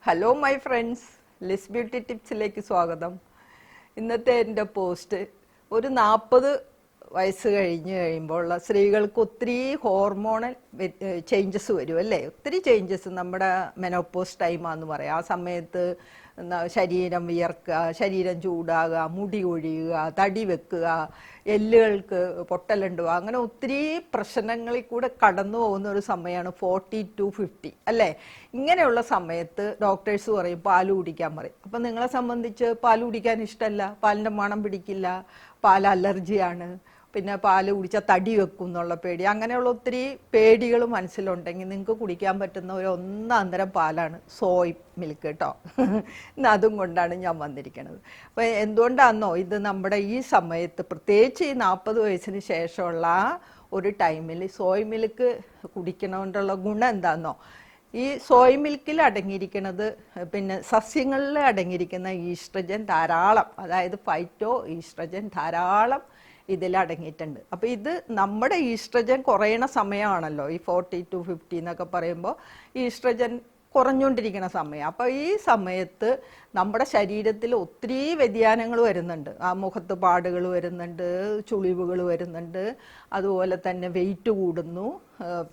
Hello my friends, Liz beauty ടിപ്സിലേക്ക് സ്വാഗതം. ഇന്നത്തെ എൻ്റെ പോസ്റ്റ് ഒരു 40 വയസ്സ് കഴിയുമ്പോഴുള്ള സ്ത്രീകൾക്ക് ഒത്തിരി ഹോർമോണൽ ചേഞ്ചസ് വരും അല്ലേ. ഒത്തിരി ചേഞ്ചസ് നമ്മുടെ മെനോപോസ് ടൈമാണെന്ന് പറയാം. ആ സമയത്ത് ശരീരം വിയർക്കുക, ശരീരം ചൂടാകുക, മുടി കൊഴിയുക, തടി വെക്കുക, എല്ലുകൾക്ക് പൊട്ടലുണ്ടുക, അങ്ങനെ ഒത്തിരി പ്രശ്നങ്ങളിൽ കൂടെ കടന്നു പോകുന്ന ഒരു സമയമാണ് 40 to 50 അല്ലേ. ഇങ്ങനെയുള്ള സമയത്ത് ഡോക്ടേഴ്സ് പറയും പാല് കുടിക്കാൻ പറയും. അപ്പം നിങ്ങളെ സംബന്ധിച്ച് പാല് കുടിക്കാൻ ഇഷ്ടമല്ല, പാലിൻ്റെ മണം പിടിക്കില്ല, പാൽ അലർജിയാണ്, പിന്നെ പാല് കുടിച്ചാൽ തടി വെക്കും എന്നുള്ള പേടി, അങ്ങനെയുള്ള ഒത്തിരി പേടികൾ മനസ്സിലുണ്ടെങ്കിൽ നിങ്ങൾക്ക് കുടിക്കാൻ പറ്റുന്ന ഒരു ഒന്നാന്തരം പാലാണ് സോയ് മിൽക്ക് കേട്ടോ. ഇന്ന് അതും കൊണ്ടാണ് ഞാൻ വന്നിരിക്കുന്നത്. അപ്പോൾ എന്തുകൊണ്ടാണെന്നോ, ഇത് നമ്മുടെ ഈ സമയത്ത് പ്രത്യേകിച്ച് ഈ 40 വയസ്സിന് ശേഷമുള്ള ഒരു ടൈമിൽ സോയ് മിൽക്ക് കുടിക്കണോണ്ടുള്ള ഗുണം എന്താണെന്നോ, ഈ സോയ് മിൽക്കിൽ അടങ്ങിയിരിക്കുന്നത് പിന്നെ സസ്യങ്ങളിൽ അടങ്ങിയിരിക്കുന്ന ഈസ്ട്രജൻ ധാരാളം, അതായത് ഫൈറ്റോ ഈസ്ട്രജൻ ധാരാളം ഇതിൽ അടങ്ങിയിട്ടുണ്ട്. അപ്പോൾ ഇത് നമ്മുടെ ഈസ്ട്രജൻ കുറയണ സമയമാണല്ലോ ഈ 40 to 50 എന്നൊക്കെ പറയുമ്പോൾ ഈസ്ട്രജൻ കുറഞ്ഞുകൊണ്ടിരിക്കുന്ന സമയം. അപ്പോൾ ഈ സമയത്ത് നമ്മുടെ ശരീരത്തിൽ ഒത്തിരി വ്യതിയാനങ്ങൾ വരുന്നുണ്ട്. ആ മുഖത്ത് പാടുകൾ വരുന്നുണ്ട്, ചുളിവുകൾ വരുന്നുണ്ട്, അതുപോലെ തന്നെ വെയിറ്റ് കൂടുന്നു,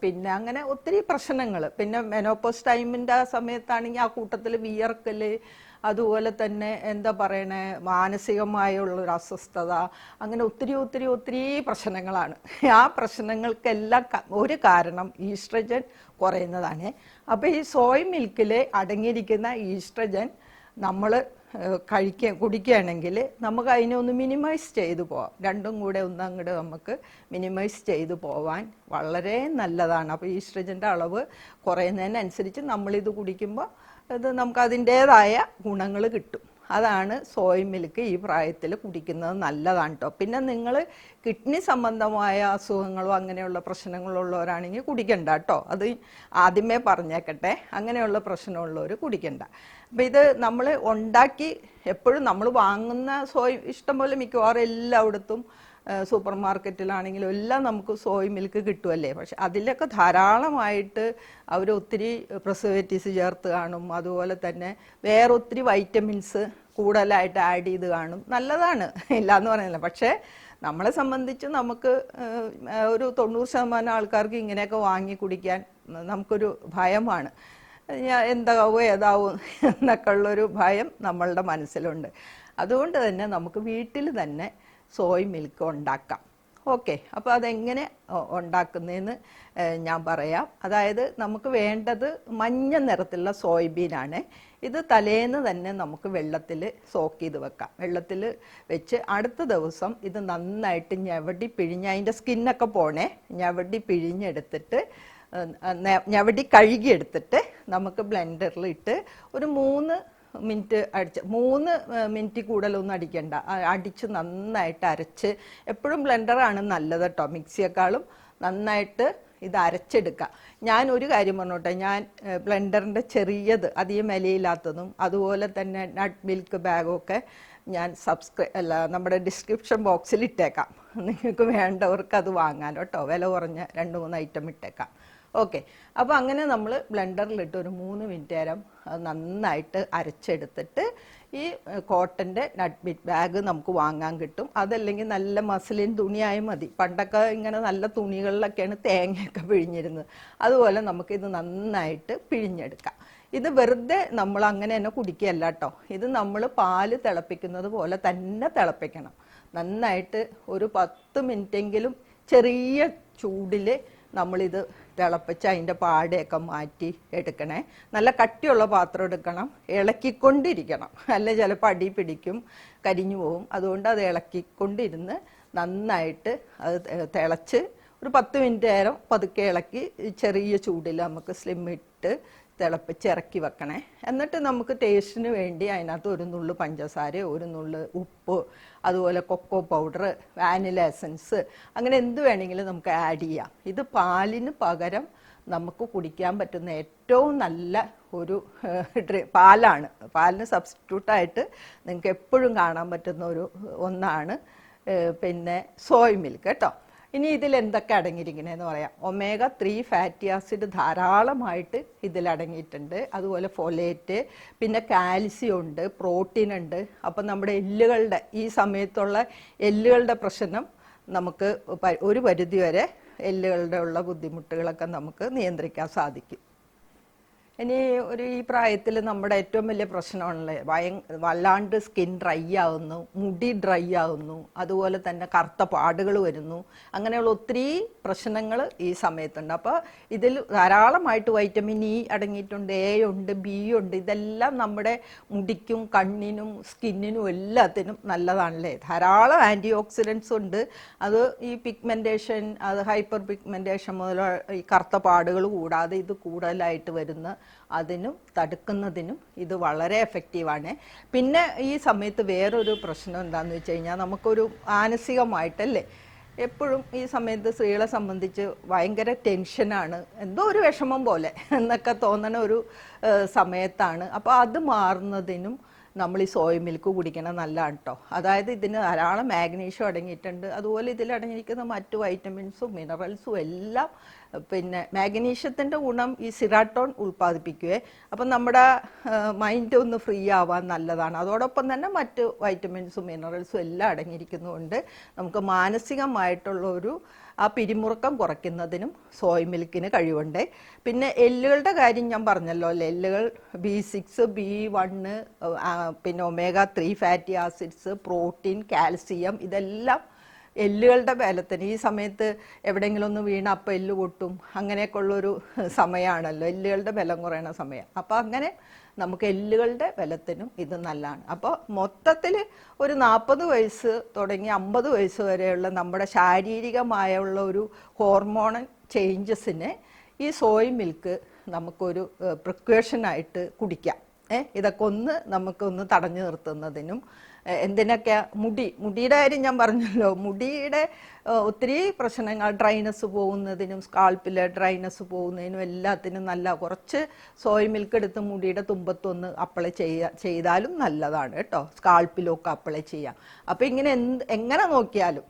പിന്നെ അങ്ങനെ ഒത്തിരി പ്രശ്നങ്ങൾ. പിന്നെ മെനോപോസ് ടൈമിൻ്റെ ആ സമയത്താണെങ്കിൽ ആ കൂട്ടത്തിൽ വിയർക്കൽ, അതുപോലെ തന്നെ എന്താ പറയണേ, മാനസികമായുള്ളൊരു അസ്വസ്ഥത, അങ്ങനെ ഒത്തിരി ഒത്തിരി ഒത്തിരി പ്രശ്നങ്ങളാണ്. ആ പ്രശ്നങ്ങൾക്കെല്ലാം ഒരു കാരണം ഈസ്ട്രജൻ കുറയുന്നതാണ്. അപ്പോൾ ഈ സോയ് മിൽക്കിൽ അടങ്ങിയിരിക്കുന്ന ഈസ്ട്രജൻ നമ്മൾ കുടിക്കുകയാണെങ്കിൽ നമുക്ക് അതിനെ ഒന്ന് മിനിമൈസ് ചെയ്തു പോവാം. രണ്ടും കൂടെ ഒന്നങ്ങോട്ട് നമുക്ക് മിനിമൈസ് ചെയ്തു പോവാൻ വളരെ നല്ലതാണ്. അപ്പോൾ ഈസ്ട്രജൻ്റെ അളവ് കുറയുന്നതിനനുസരിച്ച് നമ്മളിത് കുടിക്കുമ്പോൾ ഇത് നമുക്ക് അതിൻ്റേതായ ഗുണങ്ങൾ കിട്ടും. അതാണ് സോയ് മിൽക്ക് ഈ പ്രായത്തിൽ കുടിക്കുന്നത് നല്ലതാണ് കേട്ടോ. പിന്നെ നിങ്ങൾ കിഡ്നി സംബന്ധമായ അസുഖങ്ങളോ അങ്ങനെയുള്ള പ്രശ്നങ്ങളോ ഉള്ളവരാണെങ്കിൽ കുടിക്കണ്ട കേട്ടോ. അത് ആദ്യമേ പറഞ്ഞേക്കട്ടെ, അങ്ങനെയുള്ള പ്രശ്നമുള്ളവർ കുടിക്കണ്ട. അപ്പം ഇത് നമ്മൾ ഉണ്ടാക്കി എപ്പോഴും നമ്മൾ വാങ്ങുന്ന സോയ് ഇഷ്ടംപോലെ മിക്കവാറും എല്ലായിടത്തും സൂപ്പർ മാർക്കറ്റിലാണെങ്കിലും എല്ലാം നമുക്ക് സോയ് മിൽക്ക് കിട്ടുമല്ലേ. പക്ഷെ അതിലൊക്കെ ധാരാളമായിട്ട് അവർ ഒത്തിരി പ്രിസർവേറ്റീവ്സ് ചേർത്ത് കാണും, അതുപോലെ തന്നെ വേറെ ഒത്തിരി വൈറ്റമിൻസ് കൂടുതലായിട്ട് ആഡ് ചെയ്ത് കാണും. നല്ലതാണ്, ഇല്ലയെന്ന് പറയുന്നില്ല. പക്ഷേ നമ്മളെ സംബന്ധിച്ച് നമുക്ക് ഒരു 90% ആൾക്കാർക്ക് ഇങ്ങനെയൊക്കെ വാങ്ങി കുടിക്കാൻ നമുക്കൊരു ഭയമാണ്. എന്താവോ ഏതാവോ എന്നൊക്കെ ഉള്ളൊരു ഭയം നമ്മളുടെ മനസ്സിലുണ്ട്. അതുകൊണ്ട് തന്നെ നമുക്ക് വീട്ടിൽ തന്നെ സോയ് മിൽക്ക് ഉണ്ടാക്കാം. ഓക്കെ, അപ്പോൾ അതെങ്ങനെ ഉണ്ടാക്കുന്നതെന്ന് ഞാൻ പറയാം. അതായത് നമുക്ക് വേണ്ടത് മഞ്ഞ നിറത്തിലുള്ള സോയാബീനാണ്. ഇത് തലേന്ന് തന്നെ നമുക്ക് വെള്ളത്തിൽ സോക്ക് ചെയ്ത് വെക്കാം. വെള്ളത്തിൽ വെച്ച് അടുത്ത ദിവസം ഇത് നന്നായിട്ട് ഞവടി പിഴിഞ്ഞ്, അതിൻ്റെ സ്കിന്നൊക്കെ പോണേ, ഞവടി പിഴിഞ്ഞെടുത്തിട്ട് ഞവടി കഴുകിയെടുത്തിട്ട് നമുക്ക് ബ്ലെൻഡറിലിട്ട് ഒരു 3 മിനിറ്റ് 3 മിനിറ്റ് കൂടുതലൊന്നും അടിക്കണ്ട, അടിച്ച് നന്നായിട്ട് അരച്ച്, എപ്പോഴും ബ്ലെൻഡറാണ് നല്ലത് കേട്ടോ, മിക്സിയേക്കാളും നന്നായിട്ട് ഇത് അരച്ചെടുക്കുക. ഞാൻ ഒരു കാര്യം പറഞ്ഞോട്ടെ, ഞാൻ ബ്ലെൻഡറിൻ്റെ ചെറിയത് അധികം വിലയില്ലാത്തതും അതുപോലെ തന്നെ നട്ട് മിൽക്ക് ബാഗൊക്കെ ഞാൻ നമ്മുടെ ഡിസ്ക്രിപ്ഷൻ ബോക്സിൽ ഇട്ടേക്കാം. നിങ്ങൾക്ക് വേണ്ടവർക്ക് അത് വാങ്ങാൻ കേട്ടോ, വില കുറഞ്ഞ 2-3 ഐറ്റം ഇട്ടേക്കാം. ഓക്കെ, അപ്പോൾ അങ്ങനെ നമ്മൾ ബ്ലെൻഡറിലിട്ട് ഒരു 3 മിനിറ്റ് നേരം നന്നായിട്ട് അരച്ചെടുത്തിട്ട് ഈ കോട്ടൻ്റെ നട്ട് മിൽക്ക് ബാഗ് നമുക്ക് വാങ്ങാൻ കിട്ടും. അതല്ലെങ്കിൽ നല്ല മസ്ലിൻ തുണിയായി മതി. പണ്ടൊക്കെ ഇങ്ങനെ നല്ല തുണികളിലൊക്കെയാണ് തേങ്ങയൊക്കെ പിഴിഞ്ഞിരുന്നത്. അതുപോലെ നമുക്കിത് നന്നായിട്ട് പിഴിഞ്ഞെടുക്കാം. ഇത് വെറുതെ നമ്മൾ അങ്ങനെ തന്നെ കുടിക്കുകയല്ല കേട്ടോ. ഇത് നമ്മൾ പാല് തിളപ്പിക്കുന്നത് പോലെ തന്നെ തിളപ്പിക്കണം. നന്നായിട്ട് ഒരു 10 മിനിറ്റെങ്കിലും ചെറിയ ചൂടിൽ നമ്മളിത് തിളപ്പിച്ച് അതിൻ്റെ പാടയൊക്കെ മാറ്റി എടുക്കണേ. നല്ല കട്ടിയുള്ള പാത്രം എടുക്കണം, ഇളക്കിക്കൊണ്ടിരിക്കണം, അല്ലെ ചിലപ്പോൾ അടി പിടിക്കും, കരിഞ്ഞു പോവും. അതുകൊണ്ട് അത് ഇളക്കിക്കൊണ്ടിരുന്ന് നന്നായിട്ട് അത് തിളച്ച് ഒരു 10 മിനിറ്റ് നേരം പതുക്കെ ഇളക്കി ചെറിയ ചൂടിൽ നമുക്ക് സ്ലിമ്മിട്ട് തിളപ്പിച്ച് ഇറക്കി വെക്കണേ. എന്നിട്ട് നമുക്ക് ടേസ്റ്റിന് വേണ്ടി അതിനകത്ത് ഒരു നുള്ളു പഞ്ചസാര, ഒരു നുള്ളു ഉപ്പ്, അതുപോലെ കൊക്കോ പൗഡർ, വാനില എസൻസ്, അങ്ങനെ എന്ത് വേണമെങ്കിലും നമുക്ക് ആഡ് ചെയ്യാം. ഇത് പാലിന് പകരം നമുക്ക് കുടിക്കാൻ പറ്റുന്ന ഏറ്റവും നല്ല ഒരു പാലാണ്. പാലിന് സബ്സ്റ്റിറ്റ്യൂട്ടായിട്ട് നിങ്ങൾക്ക് എപ്പോഴും കാണാൻ പറ്റുന്ന ഒന്നാണ് പിന്നെ സോയ് മിൽക്ക് കേട്ടോ. ഇനി ഇതിൽ എന്തൊക്കെ അടങ്ങിയിരിക്കണേന്ന് പറയാം. omega-3 ഫാറ്റി ആസിഡ് ധാരാളമായിട്ട് ഇതിലടങ്ങിയിട്ടുണ്ട്. അതുപോലെ ഫൊലേറ്റ്, പിന്നെ കാൽസ്യം ഉണ്ട്, പ്രോട്ടീൻ ഉണ്ട്. അപ്പം നമ്മുടെ എല്ലുകളുടെ ഈ സമയത്തുള്ള എല്ലുകളുടെ പ്രശ്നം നമുക്ക് ഒരു പരിധിവരെ എല്ലുകളുടെ ഉള്ള ബുദ്ധിമുട്ടുകളൊക്കെ നമുക്ക് നിയന്ത്രിക്കാൻ സാധിക്കും. ഇനി ഈ പ്രായത്തിൽ നമ്മുടെ ഏറ്റവും വലിയ പ്രശ്നമാണല്ലേ, വല്ലാണ്ട് സ്കിൻ ഡ്രൈ ആവുന്നു, മുടി ഡ്രൈ ആവുന്നു, അതുപോലെ തന്നെ കറുത്ത പാടുകൾ വരുന്നു. അങ്ങനെയുള്ള ഒത്തിരി പ്രശ്നങ്ങൾ ഈ സമയത്തുണ്ട്. അപ്പോൾ ഇതിൽ ധാരാളമായിട്ട് വൈറ്റമിൻ ഇ അടങ്ങിയിട്ടുണ്ട്, എ ഉണ്ട്, ബി ഉണ്ട്. ഇതെല്ലാം നമ്മുടെ മുടിക്കും കണ്ണിനും സ്കിന്നിനും എല്ലാത്തിനും നല്ലതാണല്ലേ. ധാരാളം ആൻറ്റി ഓക്സിഡൻസ് ഉണ്ട്. അത് ഈ പിഗ്മെൻറ്റേഷൻ, അത് ഹൈപ്പർ പിഗ്മെൻറ്റേഷൻ മുതൽ ഈ കറുത്ത പാടുകൾ കൂടാതെ ഇത് കൂടുതലായിട്ട് വരുന്ന അതിനും തടുക്കുന്നതിനും ഇത് വളരെ എഫക്റ്റീവാണ്. പിന്നെ ഈ സമയത്ത് വേറൊരു പ്രശ്നം എന്താണെന്ന് വെച്ച് കഴിഞ്ഞാൽ, നമുക്കൊരു മാനസികമായിട്ടല്ലേ എപ്പോഴും ഈ സമയത്ത് സ്ത്രീകളെ സംബന്ധിച്ച് ഭയങ്കര ടെൻഷനാണ്, എന്തോ ഒരു വിഷമം പോലെ എന്നൊക്കെ തോന്നണ ഒരു സമയത്താണ്. അപ്പോൾ അത് മാറുന്നതിനും നമ്മൾ ഈ സോയ മിൽക്ക് കുടിക്കണം നല്ലതാണ് കേട്ടോ. അതായത് ഇതിന് ധാരാളം മാഗ്നീഷ്യം അടങ്ങിയിട്ടുണ്ട്. അതുപോലെ ഇതിലടങ്ങിയിരിക്കുന്ന മറ്റു വൈറ്റമിൻസും മിനറൽസും എല്ലാം. പിന്നെ മാഗ്നീഷ്യത്തിൻ്റെ ഗുണം ഈ സിറാട്ടോൺ ഉൽപ്പാദിപ്പിക്കുകയെ, അപ്പം നമ്മുടെ മൈൻഡ് ഒന്ന് ഫ്രീ ആവാൻ നല്ലതാണ്. അതോടൊപ്പം തന്നെ മറ്റ് വൈറ്റമിൻസും മിനറൽസും എല്ലാം അടങ്ങിയിരിക്കുന്നതുകൊണ്ട് നമുക്ക് മാനസികമായിട്ടുള്ള ആ പിരിമുറുക്കം കുറയ്ക്കുന്നതിനും സോയ മിൽക്കിന് കഴിവുണ്ട്. പിന്നെ എല്ലുകളുടെ കാര്യം ഞാൻ പറഞ്ഞല്ലോ, എല്ലുകൾ B6, B1, പിന്നെ omega-3 fatty acids, protein, calcium, ഇതെല്ലാം എല്ലുകളുടെ ബലത്തിന്. ഈ സമയത്ത് എവിടെയെങ്കിലും ഒന്ന് വീണ അപ്പം എല്ല് പൊട്ടും, അങ്ങനെയൊക്കെ ഉള്ളൊരു സമയമാണല്ലോ, എല്ലുകളുടെ ബലം കുറയണ സമയം. അപ്പം അങ്ങനെ നമുക്ക് എല്ലുകളുടെ ബലത്തിനും ഇത് നല്ലതാണ്. അപ്പോൾ മൊത്തത്തിൽ ഒരു 40 വയസ്സ് തുടങ്ങി 50 വയസ്സ് വരെയുള്ള നമ്മുടെ ശാരീരികമായുള്ള ഒരു ഹോർമോണൽ ചേഞ്ചസിനെ ഈ സോയ് മിൽക്ക് നമുക്കൊരു പ്രിക്വേഷനായിട്ട് കുടിക്കാം. ഇതൊക്കെ നമുക്കൊന്ന് തടഞ്ഞു നിർത്തുന്നതിനും എന്തിനൊക്കെ മുടിയുടെ കാര്യം ഞാൻ പറഞ്ഞല്ലോ, മുടിയുടെ ഒത്തിരി പ്രശ്നങ്ങൾ, ഡ്രൈനസ് പോകുന്നതിനും സ്കാൾപ്പിലെ ഡ്രൈനസ് പോകുന്നതിനും എല്ലാത്തിനും നല്ല കുറച്ച് സോയ മിൽക്ക് എടുത്ത് മുടിയുടെ തുമ്പത്തൊന്ന് അപ്ലൈ ചെയ്താലും നല്ലതാണ് കേട്ടോ. സ്കാൾപ്പിലൊക്കെ അപ്ലൈ ചെയ്യാം. അപ്പം ഇങ്ങനെ എങ്ങനെ നോക്കിയാലും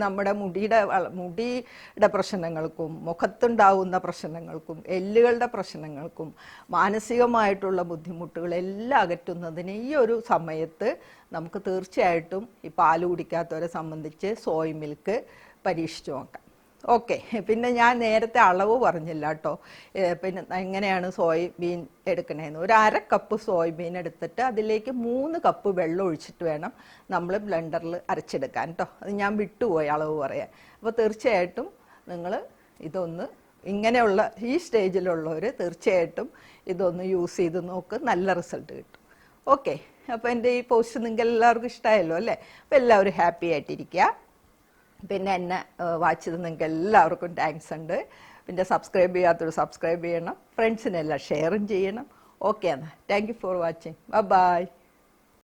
നമ്മുടെ മുടിയുടെ പ്രശ്നങ്ങൾക്കും മുഖത്തുണ്ടാവുന്ന പ്രശ്നങ്ങൾക്കും എല്ലുകളുടെ പ്രശ്നങ്ങൾക്കും മാനസികമായിട്ടുള്ള ബുദ്ധിമുട്ടുകൾ എല്ലാം അകറ്റുന്നതിന് ഈ ഒരു സമയത്ത് നമുക്ക് തീർച്ചയായിട്ടും ഈ പാല് കുടിക്കാത്തവരെ സംബന്ധിച്ച് സോയ് മിൽക്ക് പരീക്ഷിച്ചു നോക്കാം. ഓക്കെ, പിന്നെ ഞാൻ നേരത്തെ അളവ് പറഞ്ഞില്ല കേട്ടോ. പിന്നെ എങ്ങനെയാണ് സോയാബീൻ എടുക്കണേന്ന്, ഒരു 1/2 കപ്പ് സോയാബീൻ എടുത്തിട്ട് അതിലേക്ക് 3 കപ്പ് വെള്ളം ഒഴിച്ചിട്ട് വേണം നമ്മൾ ബ്ലെൻഡറിൽ അരച്ചെടുക്കാൻ കേട്ടോ. അത് ഞാൻ വിട്ടുപോയി അളവ് പറയാൻ. അപ്പോൾ തീർച്ചയായിട്ടും നിങ്ങൾ ഇതൊന്ന് ഇങ്ങനെയുള്ള ഈ സ്റ്റേജിലുള്ളവർ തീർച്ചയായിട്ടും ഇതൊന്ന് യൂസ് ചെയ്ത് നോക്ക്, നല്ല റിസൾട്ട് കിട്ടും. ഓക്കെ, അപ്പോൾ എൻ്റെ ഈ പോസ്റ്റ് നിങ്ങൾക്ക് എല്ലാവർക്കും ഇഷ്ടമായല്ലോ അല്ലേ? അപ്പോൾ എല്ലാവരും ഹാപ്പി ആയിട്ടിരിക്കുക. പിന്നെ എന്നെ വാച്ച് ചെയ്ത് നിങ്ങൾക്ക് എല്ലാവർക്കും താങ്ക്സ് ഉണ്ട്. പിന്നെ സബ്സ്ക്രൈബ് ചെയ്യാത്തവർ സബ്സ്ക്രൈബ് ചെയ്യണം, ഫ്രണ്ട്സിനെല്ലാം ഷെയറും ചെയ്യണം. ഓക്കെ എന്നാൽ thank you for watching. By.